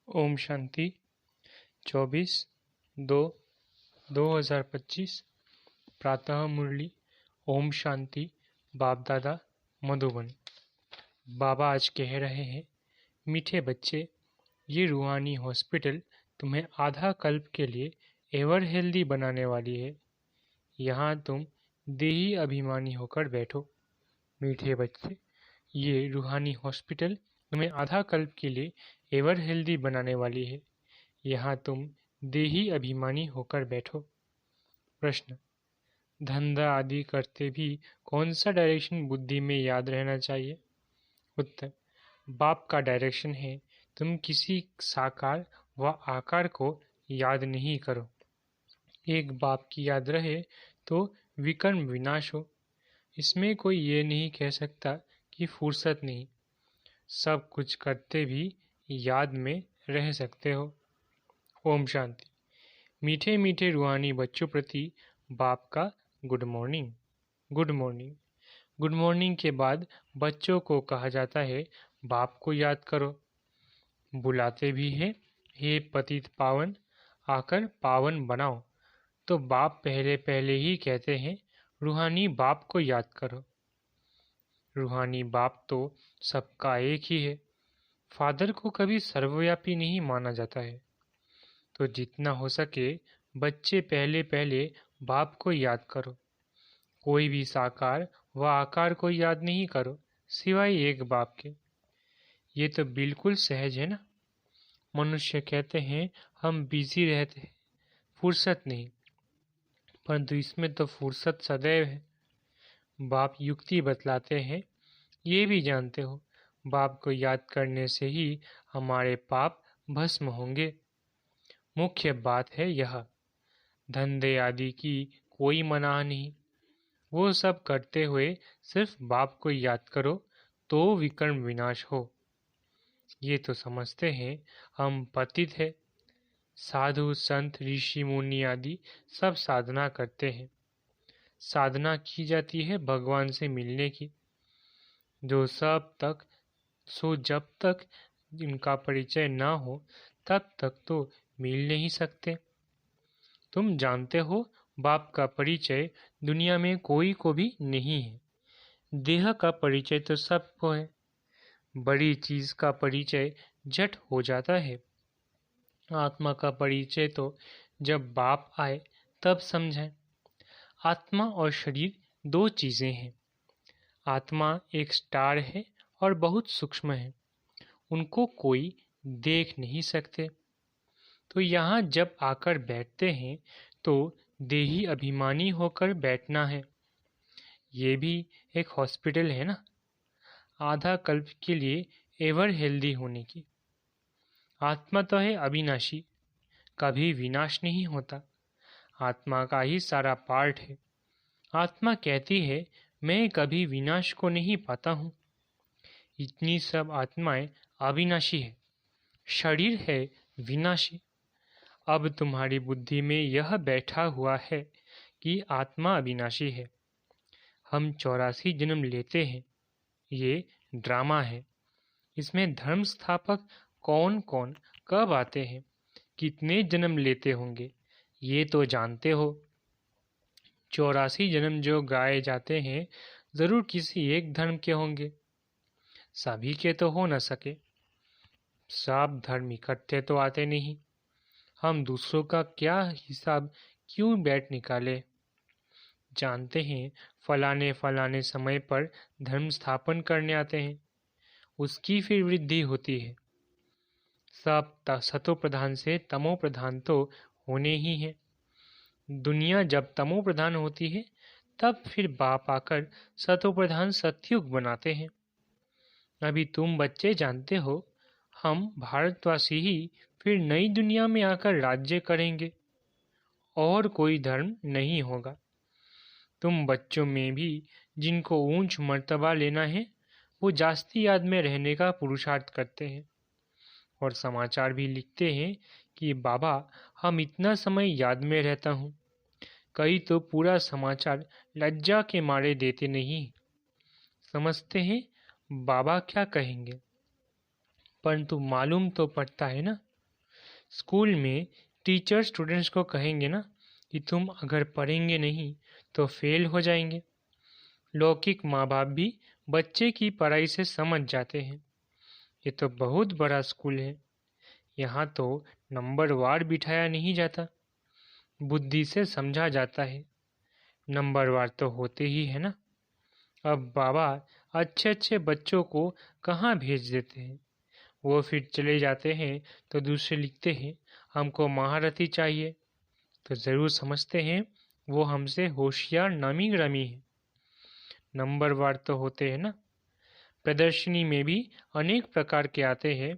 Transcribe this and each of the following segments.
ओम शांति 24/2/2025 प्रातः मुरली। ओम शांति। बाप दादा मधुबन। बाबा आज कह रहे हैं, मीठे बच्चे, ये रूहानी हॉस्पिटल तुम्हें आधा कल्प के लिए एवर हेल्दी बनाने वाली है। यहाँ तुम देही अभिमानी होकर बैठो। मीठे बच्चे, ये रूहानी हॉस्पिटल तुम्हें आधा कल्प के लिए एवर हेल्दी बनाने वाली है। यहाँ तुम देही अभिमानी होकर बैठो। प्रश्न: धंधा आदि करते भी कौन सा डायरेक्शन बुद्धि में याद रहना चाहिए? उत्तर: बाप का डायरेक्शन है, तुम किसी साकार व आकार को याद नहीं करो। एक बाप की याद रहे तो विकर्म विनाश हो। इसमें कोई ये नहीं कह सकता कि फुर्सत नहीं। सब कुछ करते भी याद में रह सकते हो। ओम शांति। मीठे मीठे रूहानी बच्चों प्रति बाप का good morning. Good morning. Good morning के बाद बच्चों को कहा जाता है, बाप को याद करो। बुलाते भी हैं, हे पतित पावन, आकर पावन बनाओ। तो बाप पहले पहले ही कहते हैं, रूहानी बाप को याद करो। रूहानी बाप तो सबका एक ही है। फादर को कभी सर्वव्यापी नहीं माना जाता है। तो जितना हो सके बच्चे पहले पहले बाप को याद करो। कोई भी साकार व आकार को याद नहीं करो सिवाय एक बाप के। ये तो बिल्कुल सहज है ना। मनुष्य कहते हैं हम बिजी रहते हैं, फुर्सत नहीं, परंतु इसमें तो फुर्सत सदैव है। बाप युक्ति बतलाते हैं, ये भी जानते हो, बाप को याद करने से ही हमारे पाप भस्म होंगे। मुख्य बात है यह, धंधे आदि की कोई मनाह नहीं। वो सब करते हुए सिर्फ बाप को याद करो तो विकर्म विनाश हो। ये तो समझते हैं हम पतित है। साधु संत ऋषि मुनि आदि सब साधना करते हैं। साधना की जाती है भगवान से मिलने की। जो जब तक इनका परिचय ना हो तब तक तो मिल नहीं सकते। तुम जानते हो बाप का परिचय दुनिया में कोई को भी नहीं है। देह का परिचय तो सबको है। बड़ी चीज का परिचय झट हो जाता है। आत्मा का परिचय तो जब बाप आए तब समझें। आत्मा और शरीर दो चीजें हैं। आत्मा एक स्टार है और बहुत सूक्ष्म है। उनको कोई देख नहीं सकते। तो यहाँ जब आकर बैठते हैं तो देही अभिमानी होकर बैठना है। ये भी एक हॉस्पिटल है ना, आधा कल्प के लिए एवर हेल्दी होने की। आत्मा तो है अविनाशी, कभी विनाश नहीं होता। आत्मा का ही सारा पार्ट है। आत्मा कहती है, मैं कभी विनाश को नहीं पाता हूँ। इतनी सब आत्माएं अविनाशी है, शरीर है विनाशी। अब तुम्हारी बुद्धि में यह बैठा हुआ है कि आत्मा अविनाशी है। हम 84 जन्म लेते हैं। ये ड्रामा है। इसमें धर्म स्थापक कौन कौन कब आते हैं, कितने जन्म लेते होंगे, ये तो जानते हो। 84 जन्म जो गाए जाते हैं जरूर किसी एक धर्म के होंगे। सभी के तो हो न सके। सब धर्म इकट्ठे तो आते नहीं। हम दूसरों का क्या हिसाब क्यों बैठ निकाले। जानते हैं फलाने फलाने समय पर धर्म स्थापन करने आते हैं, उसकी फिर वृद्धि होती है। सब सतो प्रधान से तमो प्रधान तो होने ही है। दुनिया जब तमो प्रधान होती है तब फिर बाप आकर सतो प्रधान सतयुग बनाते हैं। अभी तुम बच्चे जानते हो, हम भारतवासी ही फिर नई दुनिया में आकर राज्य करेंगे और कोई धर्म नहीं होगा। तुम बच्चों में भी जिनको ऊंच मर्तबा लेना है वो जास्ती याद में रहने का पुरुषार्थ करते हैं और समाचार भी लिखते हैं कि बाबा हम इतना समय याद में रहता हूँ। कई तो पूरा समाचार लज्जा के मारे देते नहीं, समझते हैं बाबा क्या कहेंगे। परंतु मालूम तो पड़ता है ना, स्कूल में टीचर स्टूडेंट्स को कहेंगे ना कि तुम अगर पढ़ेंगे नहीं तो फेल हो जाएंगे। लौकिक माँ बाप भी बच्चे की पढ़ाई से समझ जाते हैं। ये तो बहुत बड़ा स्कूल है, यहाँ तो नंबर वार बिठाया नहीं जाता, बुद्धि से समझा जाता है। नंबर वार तो होते ही है ना। अब बाबा अच्छे अच्छे बच्चों को कहाँ भेज देते हैं, वो फिर चले जाते हैं तो दूसरे लिखते हैं हमको महारथी चाहिए, तो ज़रूर समझते हैं वो हमसे होशियार नामी ग्रामी है। नंबर वार तो होते हैं ना। प्रदर्शनी में भी अनेक प्रकार के आते हैं,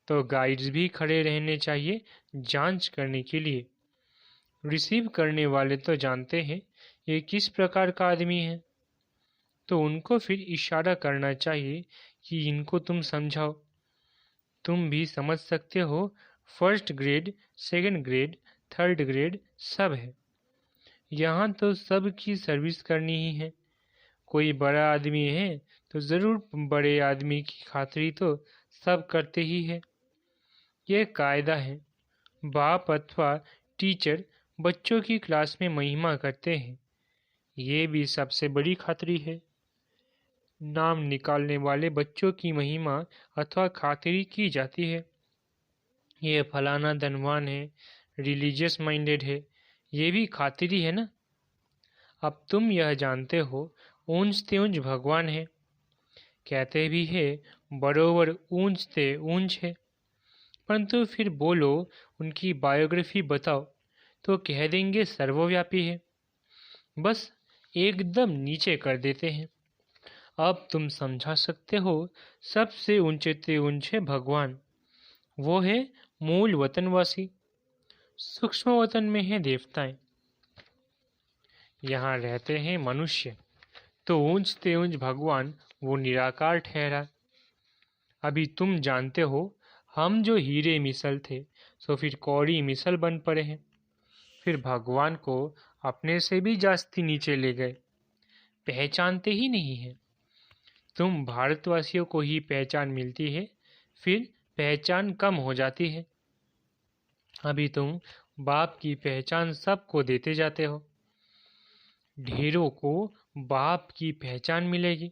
तो गाइड्स भी खड़े रहने चाहिए जांच करने के लिए। रिसीव करने वाले तो जानते हैं ये किस प्रकार का आदमी है, तो उनको फिर इशारा करना चाहिए कि इनको तुम समझाओ। तुम भी समझ सकते हो, first grade, second grade, third grade सब है। यहाँ तो सब की सर्विस करनी ही है। कोई बड़ा आदमी है तो ज़रूर बड़े आदमी की खातिरी तो सब करते ही है। ये कायदा है। बाप अथवा टीचर बच्चों की क्लास में महिमा करते हैं, ये भी सबसे बड़ी खातिरी है। नाम निकालने वाले बच्चों की महिमा अथवा खातिरी की जाती है। ये फलाना धनवान है, रिलीजियस माइंडेड है, ये भी खातिरी है ना। अब तुम यह जानते हो ऊंच ते ऊंच भगवान है, कहते भी है बरोबर ऊंच ते ऊंच है, परंतु फिर बोलो उनकी बायोग्राफी बताओ तो कह देंगे सर्वव्यापी है, बस एकदम नीचे कर देते हैं। अब तुम समझा सकते हो सबसे ऊंचे ते ऊंचे भगवान, वो है मूल वतनवासी। सूक्ष्म वतन में है देवताएं, यहाँ रहते हैं मनुष्य, तो ऊंच ते ऊंच भगवान वो निराकार ठहरा। अभी तुम जानते हो हम जो हीरे मिसल थे सो फिर कौड़ी मिसल बन पड़े हैं, फिर भगवान को अपने से भी जास्ती नीचे ले गए, पहचानते ही नहीं है। तुम भारतवासियों को ही पहचान मिलती है, फिर पहचान कम हो जाती है। अभी तुम बाप की पहचान सबको देते जाते हो, ढेरों को बाप की पहचान मिलेगी।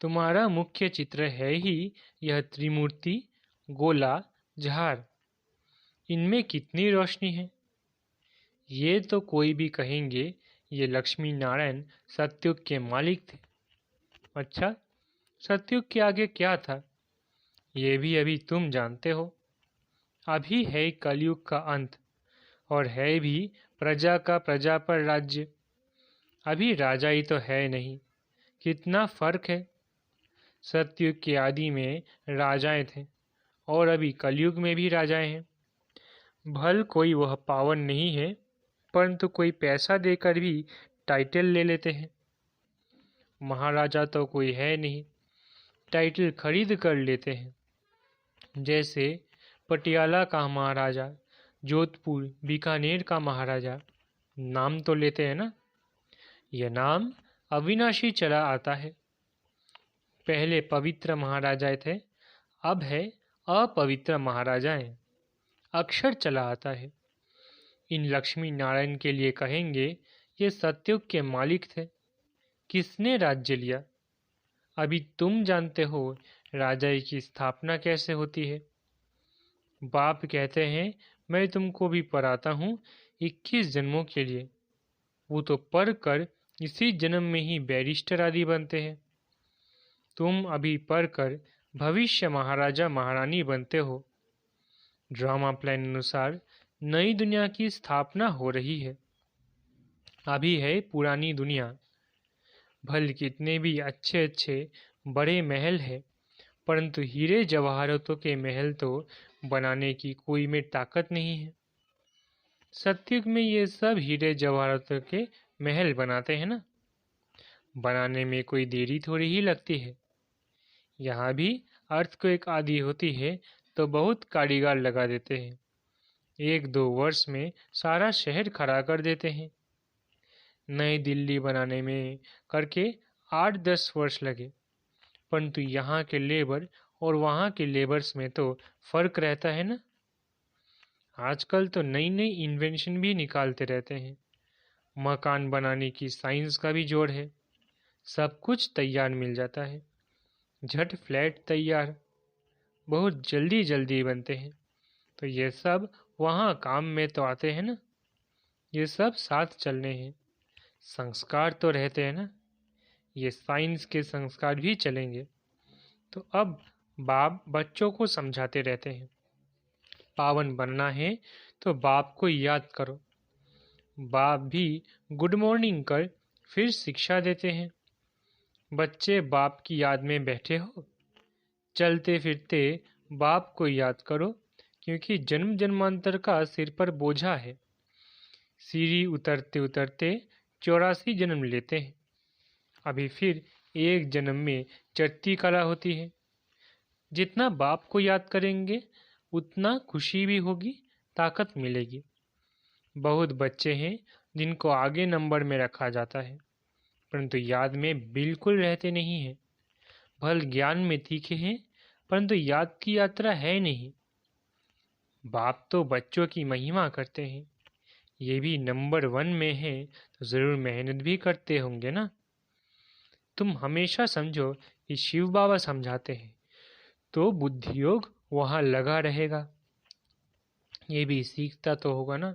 तुम्हारा मुख्य चित्र है ही यह त्रिमूर्ति, गोला, झार, इनमें कितनी रोशनी है। ये तो कोई भी कहेंगे ये लक्ष्मी नारायण सतयुग के मालिक थे। अच्छा, सतयुग के आगे क्या था, ये भी अभी तुम जानते हो। अभी है कलयुग का अंत, और है भी प्रजा का प्रजा पर राज्य। अभी राजा ही तो है नहीं, कितना फर्क है। सतयुग के आदि में राजाएं थे, और अभी कलयुग में भी राजाएं हैं। भल कोई वह पावन नहीं है, परंतु कोई पैसा देकर भी टाइटल ले लेते हैं। महाराजा तो कोई है नहीं, टाइटल खरीद कर लेते हैं। जैसे पटियाला का महाराजा, जोधपुर बीकानेर का महाराजा, नाम तो लेते हैं ना। यह नाम अविनाशी चला आता है। पहले पवित्र महाराजाएं थे, अब है अपवित्र महाराजाएं, अक्षर चला आता है। इन लक्ष्मी नारायण के लिए कहेंगे ये सतयुग के मालिक थे। किसने राज्य लिया, अभी तुम जानते हो राजाई की स्थापना कैसे होती है। बाप कहते हैं मैं तुमको भी पढ़ाता हूँ 21 जन्मों के लिए, वो तो पढ़ कर इसी जन्म में ही बैरिस्टर आदि बनते हैं। तुम अभी पढ़कर भविष्य महाराजा महारानी बनते हो। ड्रामा प्लान अनुसार नई दुनिया की स्थापना हो रही है। अभी है पुरानी दुनिया। भल कितने भी अच्छे अच्छे बड़े महल है, परंतु हीरे जवाहरातों के महल तो बनाने की कोई में ताकत नहीं है। सतयुग में ये सब हीरे जवाहरातों के महल बनाते हैं ना, बनाने में कोई देरी थोड़ी ही लगती है। यहाँ भी अर्थक्वेक आदि होती है तो बहुत कारीगर लगा देते हैं, 1-2 वर्ष में सारा शहर खड़ा कर देते हैं। नई दिल्ली बनाने में करके 8-10 वर्ष लगे, परंतु यहाँ के लेबर और वहाँ के लेबर्स में तो फर्क रहता है ना। आजकल तो नई नई इन्वेंशन भी निकालते रहते हैं। मकान बनाने की साइंस का भी जोड़ है। सब कुछ तैयार मिल जाता है। झट फ्लैट तैयार, बहुत जल्दी जल्दी बनते हैं। तो ये सब वहाँ काम में तो आते हैं ना। ये सब साथ चलने हैं। संस्कार तो रहते हैं ना। ये साइंस के संस्कार भी चलेंगे। तो अब बाप बच्चों को समझाते रहते हैं, पावन बनना है तो बाप को याद करो। बाप भी गुड मॉर्निंग कर फिर शिक्षा देते हैं। बच्चे बाप की याद में बैठे हो, चलते फिरते बाप को याद करो, क्योंकि जन्म जन्मांतर का सिर पर बोझा है। सीढ़ी उतरते उतरते 84 जन्म लेते हैं। अभी फिर एक जन्म में चढ़ती कला होती है। जितना बाप को याद करेंगे उतना खुशी भी होगी, ताकत मिलेगी। बहुत बच्चे हैं जिनको आगे नंबर में रखा जाता है, परंतु याद में बिल्कुल रहते नहीं हैं। भल ज्ञान में तीखे हैं, परंतु याद की यात्रा है नहीं। बाप तो बच्चों की महिमा करते हैं। ये भी नंबर 1 में है तो जरूर मेहनत भी करते होंगे ना। तुम हमेशा समझो कि शिव बाबा समझाते हैं तो बुद्धि योग वहाँ लगा रहेगा। ये भी सीखता तो होगा ना।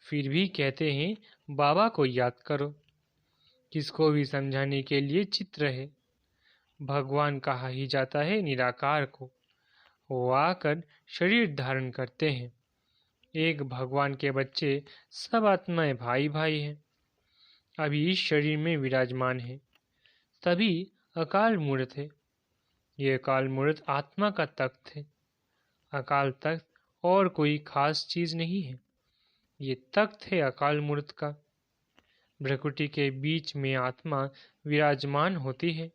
फिर भी कहते हैं बाबा को याद करो। किसको भी समझाने के लिए चित्र है। भगवान कहा ही जाता है निराकार को। वो आकर शरीर धारण करते हैं। एक भगवान के बच्चे सब आत्माएं भाई भाई हैं। अभी इस शरीर में विराजमान है, तभी अकाल मूर्त है। ये अकाल मूर्त आत्मा का तख्त है। अकाल तख्त और कोई खास चीज नहीं है। ये तख्त है अकाल मूर्त का। भ्रकुटी के बीच में आत्मा विराजमान होती है।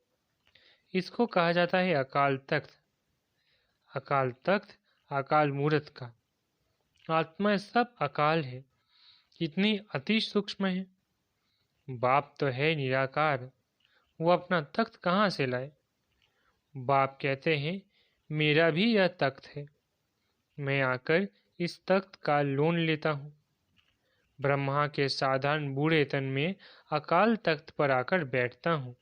इसको कहा जाता है अकाल तख्त। अकाल तख्त अकाल मूर्त का। आत्मा सब अकाल है। कितनी अति सूक्ष्म है। बाप तो है निराकार, वो अपना तख्त कहाँ से लाए। बाप कहते हैं मेरा भी यह तख्त है, मैं आकर इस तख्त का लोन लेता हूँ। ब्रह्मा के साधारण बूढ़े तन में अकाल तख्त पर आकर बैठता हूँ।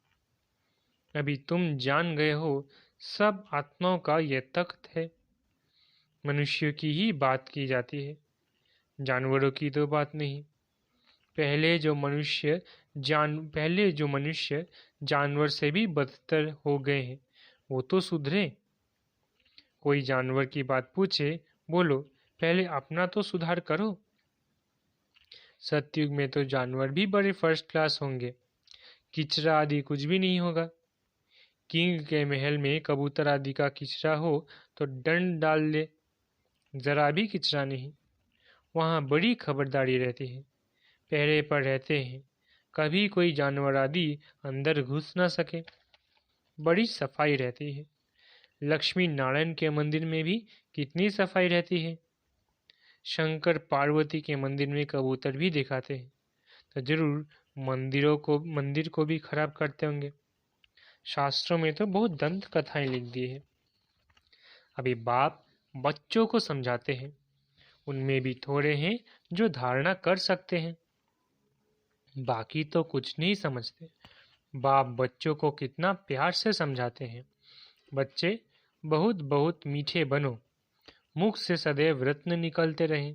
अभी तुम जान गए हो सब आत्माओं का यह तख्त है। मनुष्य की ही बात की जाती है, जानवरों की तो बात नहीं। पहले जो मनुष्य जानवर से भी बदतर हो गए हैं, वो तो सुधरे। कोई जानवर की बात पूछे, बोलो पहले अपना तो सुधार करो। सतयुग में तो जानवर भी बड़े फर्स्ट क्लास होंगे। किचरा आदि कुछ भी नहीं होगा। किंग के महल में कबूतर आदि का किचरा हो तो दंड डाल ले, जरा भी किचरा नहीं। वहाँ बड़ी खबरदारी रहती है, पहरे पर रहते हैं, कभी कोई जानवर आदि अंदर घुस न सके। बड़ी सफाई रहती है। लक्ष्मी नारायण के मंदिर में भी कितनी सफाई रहती है। शंकर पार्वती के मंदिर में कबूतर भी दिखाते हैं, तो जरूर मंदिर को भी खराब करते होंगे। शास्त्रों में तो बहुत दंत कथाएं लिख दी है। अभी बाप बच्चों को समझाते हैं। उनमें भी थोड़े हैं जो धारणा कर सकते हैं, बाकी तो कुछ नहीं समझते। बाप बच्चों को कितना प्यार से समझाते हैं। बच्चे बहुत बहुत मीठे बनो, मुख से सदैव रत्न निकलते रहें।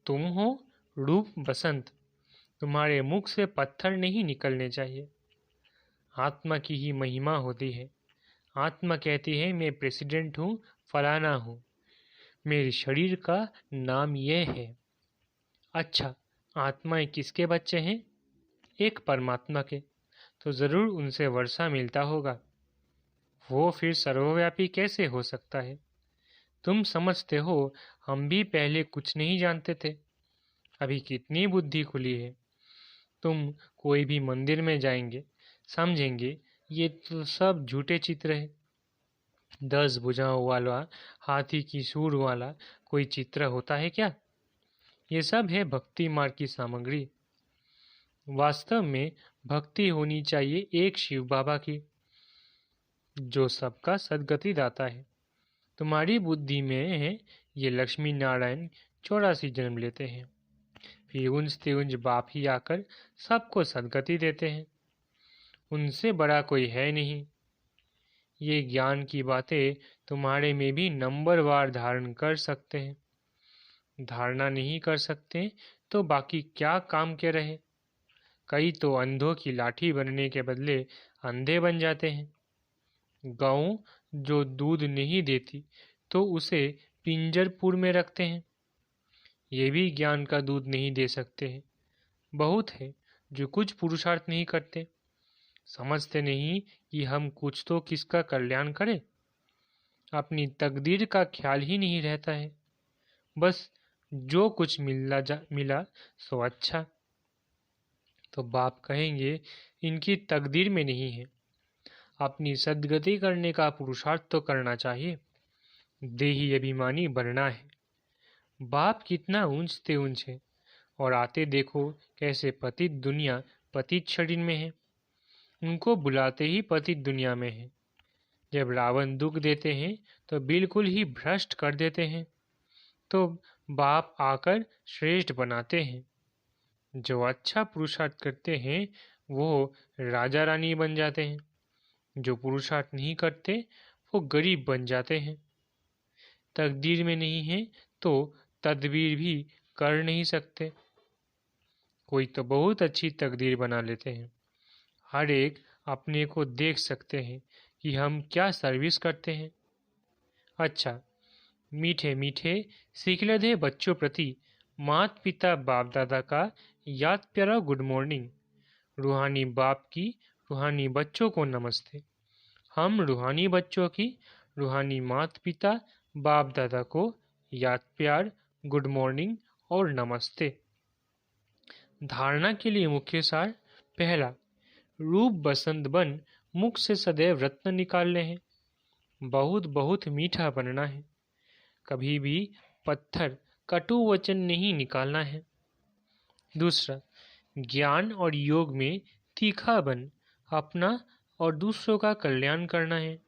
तुम हो रूप बसंत, तुम्हारे मुख से पत्थर नहीं निकलने चाहिए। आत्मा की ही महिमा होती है। आत्मा कहती है मैं प्रेसिडेंट हूँ, फलाना हूँ, मेरे शरीर का नाम यह है। अच्छा, आत्माएं किसके बच्चे हैं? एक परमात्मा के, तो जरूर उनसे वर्षा मिलता होगा। वो फिर सर्वव्यापी कैसे हो सकता है? तुम समझते हो हम भी पहले कुछ नहीं जानते थे, अभी कितनी बुद्धि खुली है। तुम कोई भी मंदिर में जाएंगे, समझेंगे ये तो सब झूठे चित्र है। 10 भुजाओं वाला हाथी की सूंड वाला कोई चित्र होता है क्या? ये सब है भक्ति मार्ग की सामग्री। वास्तव में भक्ति होनी चाहिए एक शिव बाबा की, जो सबका सदगति दाता है। तुम्हारी बुद्धि में है ये लक्ष्मी नारायण 84 जन्म लेते हैं, फिर उंज तिउंज बाप ही आकर सबको सदगति देते हैं। उनसे बड़ा कोई है नहीं। ये ज्ञान की बातें तुम्हारे में भी नंबरवार धारण कर सकते हैं। धारणा नहीं कर सकते तो बाकी क्या काम के रहे। कई तो अंधों की लाठी बनने के बदले अंधे बन जाते हैं। गऊ जो दूध नहीं देती तो उसे पिंजरपुर में रखते हैं। ये भी ज्ञान का दूध नहीं दे सकते हैं। बहुत है जो कुछ पुरुषार्थ नहीं करते, समझते नहीं कि हम कुछ तो किसका कल्याण करें। अपनी तकदीर का ख्याल ही नहीं रहता है। बस जो कुछ मिला सो अच्छा। तो बाप कहेंगे इनकी तकदीर में नहीं है। अपनी सद्गति करने का पुरुषार्थ तो करना चाहिए। देही अभिमानी बनना है। बाप कितना ऊंचते ऊंचे और आते देखो कैसे पतित दुनिया पतित शरीर में है। उनको बुलाते ही पतित दुनिया में है। जब रावण दुख देते हैं तो बिल्कुल ही भ्रष्ट कर देते हैं, तो बाप आकर श्रेष्ठ बनाते हैं। जो अच्छा पुरुषार्थ करते हैं वो राजा रानी बन जाते हैं। जो पुरुषार्थ नहीं करते वो गरीब बन जाते हैं। तकदीर में नहीं है तो तदबीर भी कर नहीं सकते। कोई तो बहुत अच्छी तकदीर बना लेते हैं। हर एक अपने को देख सकते हैं कि हम क्या सर्विस करते हैं। अच्छा, मीठे मीठे सिखलधे बच्चों प्रति माता पिता बाप दादा का याद प्यारा गुड मॉर्निंग। रूहानी बाप की रूहानी बच्चों को नमस्ते। हम रूहानी बच्चों की रूहानी माता पिता बाप दादा को याद प्यार गुड मॉर्निंग और नमस्ते। धारणा के लिए मुख्य सार। पहला, रूप बसंत बन मुख से सदैव रत्न निकालने हैं। बहुत बहुत मीठा बनना है। कभी भी पत्थर कटु वचन नहीं निकालना है। दूसरा, ज्ञान और योग में तीखा बन अपना और दूसरों का कल्याण करना है।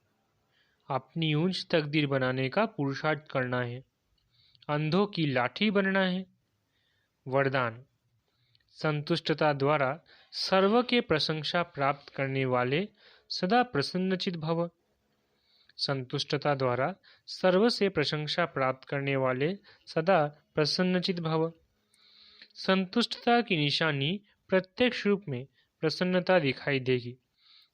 अपनी ऊंच तकदीर बनाने का पुरुषार्थ करना है। अंधों की लाठी बनना है। वरदान, संतुष्टता द्वारा सर्व के प्रशंसा प्राप्त करने वाले सदा प्रसन्नचित भव। संतुष्टता द्वारा सर्व से प्रशंसा प्राप्त करने वाले सदा प्रसन्नचित भव। संतुष्टता की निशानी प्रत्यक्ष रूप में प्रसन्नता दिखाई देगी,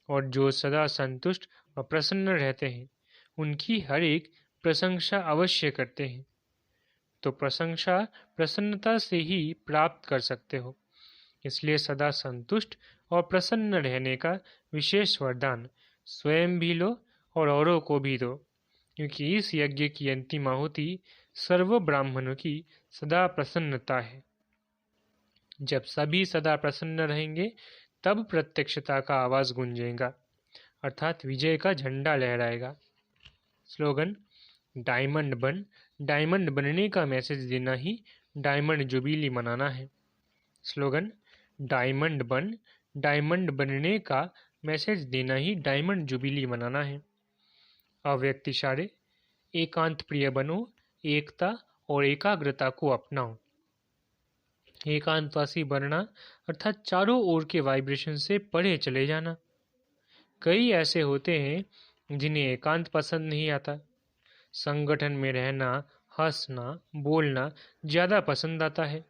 और जो सदा संतुष्ट व प्रसन्न रहते हैं उनकी हर एक प्रशंसा अवश्य करते हैं। तो प्रशंसा प्रसन्नता से ही प्राप्त कर सकते हो। इसलिए सदा संतुष्ट और प्रसन्न रहने का विशेष वरदान स्वयं भी लो और औरों को भी दो, क्योंकि इस यज्ञ की अंतिम आहुति सर्व ब्राह्मणों की सदा प्रसन्नता है। जब सभी सदा प्रसन्न रहेंगे तब प्रत्यक्षता का आवाज गूंजेगा, अर्थात विजय का झंडा लहराएगा। स्लोगन, डायमंड बन। डायमंड बनने का मैसेज देना ही डायमंड जुबिली मनाना है। स्लोगन, डायमंड बन। डायमंड बनने का मैसेज देना ही डायमंड जुबिली मनाना है। अव्यक्त इशारे, एकांत प्रिय बनो। एकता और एकाग्रता को अपनाओ। एकांतवासी बनना अर्थात चारों ओर के वाइब्रेशन से परे चले जाना। कई ऐसे होते हैं जिन्हें एकांत पसंद नहीं आता। संगठन में रहना, हंसना, बोलना ज्यादा पसंद आता है,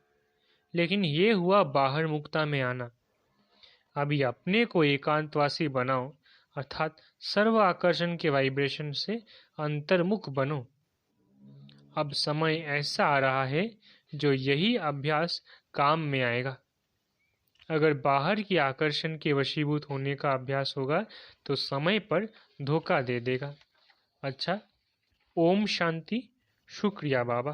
लेकिन ये हुआ बाहर मुक्ता में आना। अभी अपने को एकांतवासी बनाओ, अर्थात सर्व आकर्षण के वाइब्रेशन से अंतर्मुख बनो। अब समय ऐसा आ रहा है जो यही अभ्यास काम में आएगा। अगर बाहर की आकर्षण के वशीभूत होने का अभ्यास होगा तो समय पर धोखा दे देगा। अच्छा, ओम शांति। शुक्रिया बाबा।